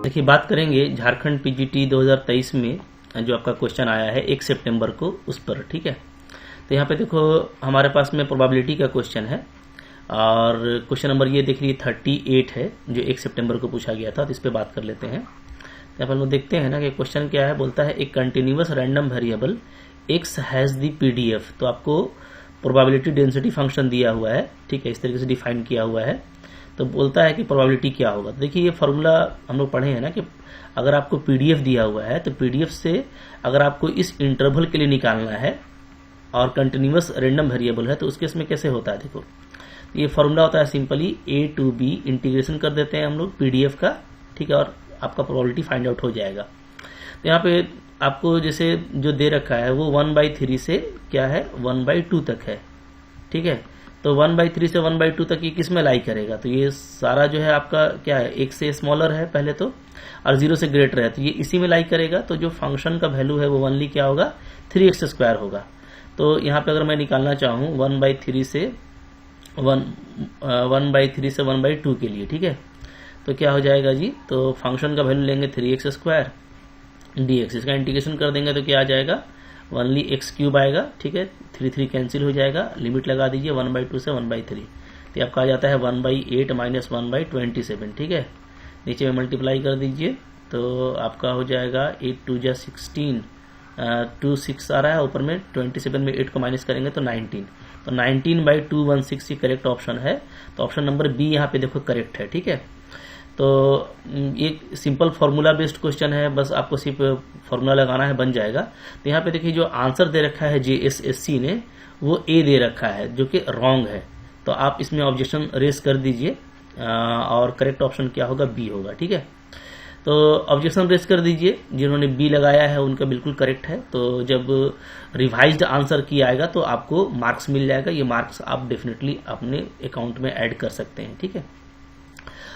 देखिए बात करेंगे झारखंड पीजीटी 2023 में जो आपका क्वेश्चन आया है 1 सितंबर को उस पर। ठीक है, तो यहाँ पे देखो हमारे पास में प्रोबेबिलिटी का क्वेश्चन है और क्वेश्चन नंबर ये देख लीजिए 38 है जो 1 सितंबर को पूछा गया था। तो इस पर बात कर लेते हैं। यहाँ पर हम लोग देखते हैं ना कि क्वेश्चन क्या है। बोलता है एक continuous random variable x has the PDF. तो आपको प्रोबेबिलिटी डेंसिटी फंक्शन दिया हुआ है, ठीक है, इस तरीके से डिफाइन किया हुआ है। तो बोलता है कि प्रोबेबिलिटी क्या होगा। तो देखिए ये फॉर्मूला हम लोग पढ़े हैं ना कि अगर आपको पीडीएफ दिया हुआ है तो पीडीएफ से अगर आपको इस इंटरवल के लिए निकालना है और कंटिन्यूअस रैंडम वेरिएबल है तो उसके इसमें कैसे होता है। देखो ये फॉर्मूला होता है simply a to b integration कर देते हैं हम लोग पीडीएफ का, ठीक है, और आपका प्रोबेबिलिटी फाइंड आउट हो जाएगा। तो यहाँ पे आपको जैसे जो दे रखा है वो 1/3 से क्या है 1/2 तक है, ठीक है। तो 1/3 से 1/2 तक ये किस में लाई करेगा। तो ये सारा जो है आपका क्या है 1 से स्मॉलर है पहले तो, और 0 से ग्रेटर है तो ये इसी में लाई करेगा। तो जो फंक्शन का वैल्यू है वो ओनली क्या होगा 3x² होगा। तो यहाँ पे अगर मैं निकालना चाहूँ 1/3 से 1/2 के लिए, ठीक है, तो क्या हो जाएगा जी। तो फंक्शन का वैल्यू लेंगे 3x² dx, इसका इंटीग्रेशन कर देंगे तो क्या आ जाएगा ओनली x³ आएगा, ठीक है। 3 कैंसिल हो जाएगा, लिमिट लगा दीजिए 1/2 से 1/3। तो आपका आ जाता है 1/8 माइनस 1/27, ठीक है। नीचे में मल्टीप्लाई कर दीजिए तो आपका हो जाएगा 8 2 जा 16, 2 6 आ रहा है, ऊपर में 27 में 8 को माइनस करेंगे तो 19। तो 19/216 करेक्ट ऑप्शन है। तो ऑप्शन नंबर बी यहाँ पे देखो करेक्ट है, ठीक है। तो एक सिंपल फार्मूला बेस्ड क्वेश्चन है, बस आपको सिर्फ फार्मूला लगाना है, बन जाएगा। तो यहाँ पे देखिए जो आंसर दे रखा है JSSC ने वो A दे रखा है जो कि रॉन्ग है। तो आप इसमें ऑब्जेक्शन रेस कर दीजिए और करेक्ट ऑप्शन क्या होगा B होगा, ठीक है। तो ऑब्जेक्शन रेस कर दीजिए, जिन्होंने B लगाया है उनका बिल्कुल करेक्ट है। तो जब रिवाइज्ड आंसर की आएगा तो आपको मार्क्स मिल जाएगा। ये मार्क्स आप डेफिनेटली अपने अकाउंट में ऐड कर सकते हैं, ठीक है।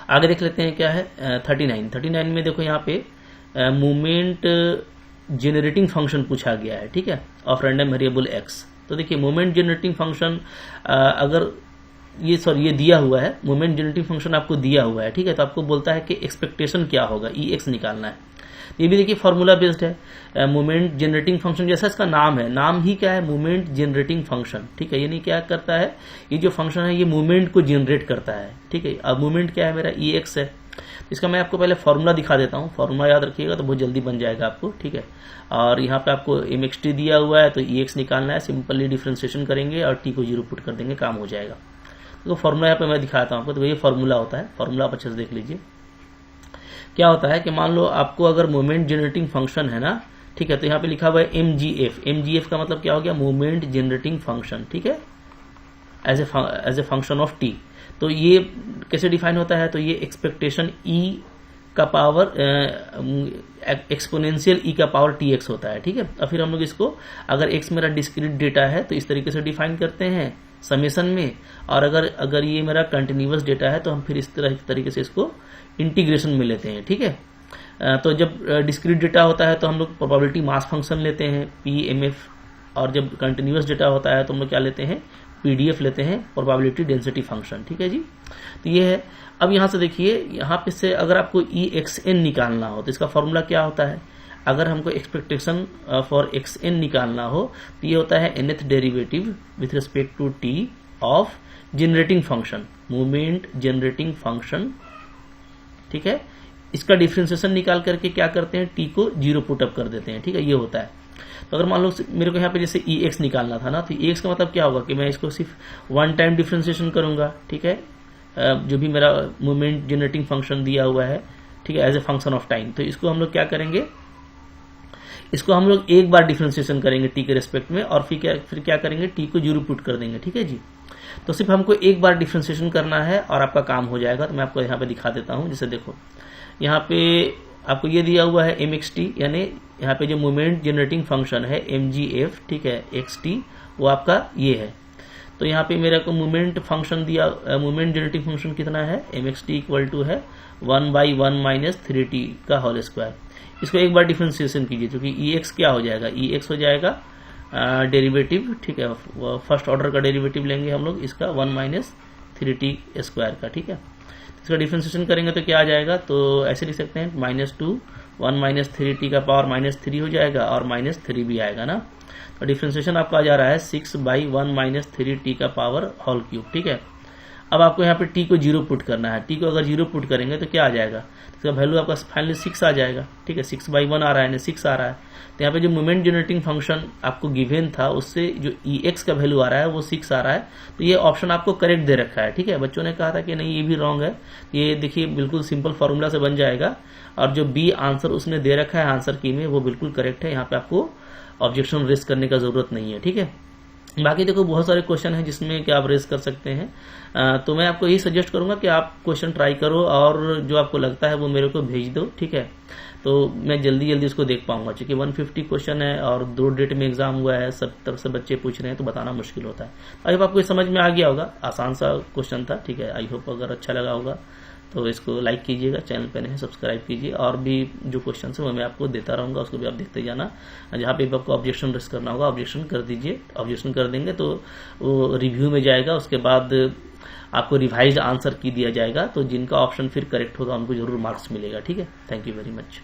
आगे देख लेते हैं क्या है 39 में देखो यहाँ पे मोमेंट जेनरेटिंग फंक्शन पूछा गया है, ठीक है, ऑफ रैंडम वेरिएबल x। तो देखिए मोमेंट जेनरेटिंग फंक्शन अगर ये दिया हुआ है, मोमेंट जेनरेटिंग फंक्शन आपको दिया हुआ है, ठीक है। तो आपको बोलता है कि एक्सपेक्टेशन क्या होगा ex निकालना है। ये भी देखिए फार्मूला बेस्ड है, मोमेंट जनरेटिंग फंक्शन जैसा इसका नाम है, नाम ही क्या है मोमेंट जनरेटिंग फंक्शन, ठीक है। यानी क्या करता है ये जो फंक्शन है ये मूवमेंट को जनरेट करता है, ठीक है। अब मूवमेंट क्या है मेरा ex है। इसका मैं आपको पहले फार्मूला दिखा देता हूँ, फार्मूला याद रखिएगा तो बहुत जल्दी बन जाएगा आपको, ठीक है। और यहाँ पे आपको mxt दिया हुआ है तो ex निकालना है, सिंपली डिफ्रेंसिएशन करेंगे और t को 0 पुट कर देंगे, काम हो जाएगा। तो फार्मूला यहाँ पे मैं दिखाता हूँ आपको। तो ये फार्मूला होता है, फार्मूला आप अच्छे से देख लीजिए। क्या होता है कि मान लो आपको अगर मोमेंट जनरेटिंग फंक्शन है ना, ठीक है, तो यहाँ पे लिखा हुआ है mgf का मतलब क्या हो गया मोमेंट जनरेटिंग फंक्शन, ठीक है, as a function of t। तो ये कैसे डिफाइन होता है। तो ये एक्सपेक्टेशन e का पावर एक्सपोनेंशियल e का पावर tx होता है, ठीक है। और फिर हम लोग इसको अगर x मेरा डिस्क्रीट डेटा है तो इस तरीके से डिफाइन करते हैं समेशन में, और अगर ये मेरा कंटिन्यूअस डेटा है तो हम फिर इस तरीके से इसको इंटीग्रेशन में लेते हैं, ठीक है। तो जब डिस्क्रीट डेटा होता है तो हम लोग प्रोबेबिलिटी मास फंक्शन लेते हैं PMF, और जब कंटिन्यूअस डेटा होता है तो हम लोग क्या लेते हैं PDF लेते हैं, प्रोबेबिलिटी डेंसिटी फंक्शन, ठीक है जी। तो ये है। अब यहाँ से देखिए यहाँ पे से अगर आपको EXN निकालना हो तो इसका फॉर्मूला क्या होता है। अगर हमको एक्सपेक्टेशन फॉर XN निकालना हो तो ये होता है nth derivative with respect to t of generating function, movement generating function, ठीक है। इसका डिफरेंशिएशन निकाल करके क्या करते हैं t को 0 पुटअप कर देते हैं, ठीक है, ये होता है। तो अगर मान लो मेरे को यहाँ पे जैसे ex निकालना था ना, तो ex का मतलब क्या होगा कि मैं इसको सिर्फ वन टाइम डिफरेंशिएशन करूंगा, ठीक है, जो भी मेरा मोमेंट जनरेटिंग फंक्शन दिया हुआ है, ठीक है, as a function of time. तो इसको हम लोग क्या करेंगे, इसको हम लोग एक बार डिफरेंशिएशन करेंगे t के रेस्पेक्ट में, और फिर क्या करेंगे t को 0 पुट कर देंगे, ठीक है जी। तो सिर्फ हमको एक बार डिफरेंशिएशन करना है और आपका काम हो जाएगा। तो मैं आपको यहाँ पे दिखा देता हूँ। जैसे देखो यहाँ पे आपको ये दिया हुआ है mxt, यानी यहाँ पे जो मोमेंट जनरेटिंग फंक्शन है mgf, ठीक है, xt वो आपका ये है। तो यहाँ पे मेरा को मोमेंट फंक्शन दिया, मोमेंट जनरेटिंग फंक्शन कितना है mxt इक्वल टू है 1/1 माइनस 3t का होल स्क्वायर। इसको एक बार डिफरेंशिएशन कीजिए, क्योंकि ex क्या हो जाएगा, ex हो जाएगा डेरिवेटिव, ठीक है, फर्स्ट ऑर्डर का डेरिवेटिव लेंगे हम लोग इसका 1 माइनस 3t स्क्वायर का, ठीक है। इसका डिफ्रेंसिएशन करेंगे तो क्या आ जाएगा, तो ऐसे लिख सकते हैं -2 1 माइनस 3t का पावर -3 हो जाएगा और -3 भी आएगा ना। तो डिफ्रेंसिएशन आपका आ जा रहा है 6/1 माइनस 3t का पावर होल क्यूब। ठीक है, अब आपको यहाँ पे t को 0 पुट करना है। t को अगर 0 पुट करेंगे तो क्या आ जाएगा, इसका वैल्यू आपका फाइनली 6 आ जाएगा। ठीक है, 6/1 आ रहा है, 6 आ रहा है। तो यहाँ पे जो मोमेंट जनरेटिंग फंक्शन आपको गिवन था उससे जो Ex का वैल्यू आ रहा है वो 6 आ रहा है। तो ये ऑप्शन आपको करेक्ट दे रखा है। ठीक है, बच्चों ने कहा था कि नहीं ये भी रॉन्ग है, ये देखिए बिल्कुल सिंपल फॉर्मूला से बन जाएगा और जो बी आंसर उसने दे रखा है आंसर की में वो बिल्कुल करेक्ट है। यहाँ पे आपको ऑब्जेक्शन रेज करने का जरूरत नहीं है। ठीक है, बाकी देखो बहुत सारे क्वेश्चन हैं जिसमें कि आप रेज कर सकते हैं। तो मैं आपको यही सजेस्ट करूंगा कि आप क्वेश्चन ट्राई करो और जो आपको लगता है वो मेरे को भेज दो। ठीक है, तो मैं जल्दी जल्दी इसको देख पाऊंगा, क्योंकि 150 क्वेश्चन है और 2 डेट में एग्जाम हुआ है, सब तरफ से बच्चे पूछ रहे हैं तो बताना मुश्किल होता है। आई होप आपको समझ में आ गया होगा, आसान सा क्वेश्चन था। ठीक है, आई होप अगर अच्छा लगा होगा तो इसको लाइक कीजिएगा, चैनल पे नहीं सब्सक्राइब कीजिए, और भी जो क्वेश्चन है वो मैं आपको देता रहूंगा, उसको भी आप देखते जाना। जहाँ पे आपको ऑब्जेक्शन रेस करना होगा ऑब्जेक्शन कर दीजिए, ऑब्जेक्शन कर देंगे तो वो रिव्यू में जाएगा, उसके बाद आपको रिवाइज्ड आंसर की दिया जाएगा। तो जिनका ऑप्शन फिर करेक्ट होगा उनको जरूर मार्क्स मिलेगा। ठीक है, थैंक यू वेरी मच।